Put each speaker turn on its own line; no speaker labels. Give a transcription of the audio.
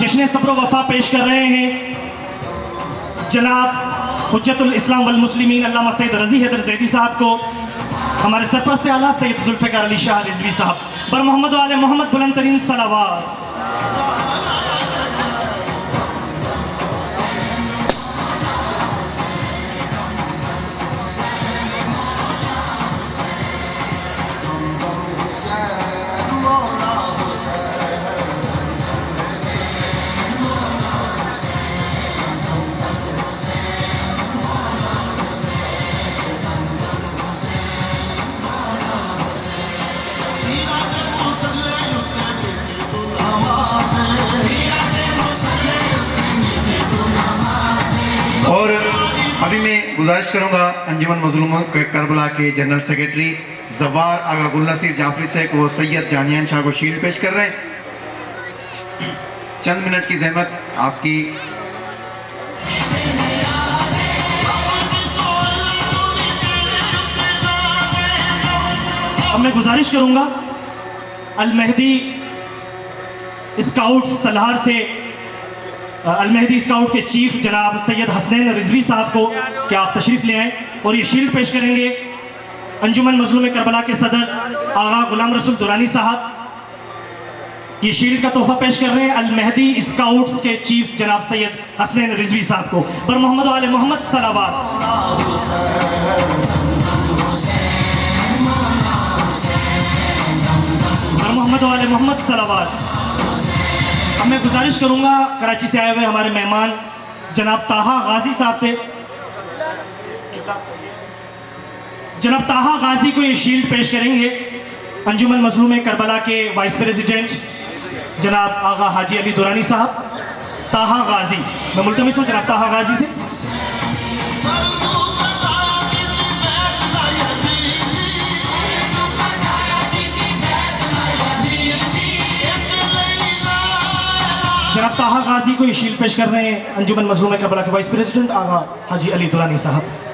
जश्न सब्र वफा पेश कर रहे हैं जनाब हुज्जतुल इस्लाम वल मुस्लिमीन अल्लामा सैयद रज़ी हैदर ज़ैदी साहब को, हमारे सरपरस्त आला सैयद जुल्फ़िकार अली शाह रिज़वी साहब पर मोहम्मद वाले मोहम्मद बुलंद तरीन सलावात।
और अभी मैं गुजारिश करूंगा अंजुमन मज़लूमों करबला के जनरल सेक्रेटरी ज़वार आगा गुल नसीर जाफरी से वो सैयद जानियान शाह को शील्ड पेश कर रहे हैं। चंद मिनट की जहमत आपकी।
अब मैं गुजारिश करूंगा अल मेहदी स्काउट्स तलहार से अल मेहदी स्काउट के चीफ जनाब सैयद हसनैन रिजवी साहब को क्या आप तशरीफ ले आए और ये शील्ड पेश करेंगे। अंजुमन मज़लूम करबला के सदर आगा गुलाम रसूल दुरानी साहब ये शील्ड का तोहफा पेश कर रहे हैं अल मेहदी स्काउट्स के चीफ जनाब सैयद हसनैन रिजवी साहब को। पर मोहम्मद वाले मोहम्मद सलावात। मोहम्मद वाले मोहम्मद सलावात। अब मैं गुजारिश करूंगा कराची से आए हुए हमारे मेहमान जनाब ताहा गाजी साहब से, जनाब ताहा गाजी को ये शील्ड पेश करेंगे। अंजुमन मज़लूम करबला के वाइस प्रेसिडेंट जनाब आगा हाजी अली दुरानी साहब। ताहा गाजी, मैं मुल्तमिस हूँ जनाब ताहा गाजी से। जनाब ताहा गाजी को ये शील्ड पेश कर रहे हैं अंजुमन मज़लूम करबला के वाइस प्रेसिडेंट आगा हाजी अली दुरानी साहब।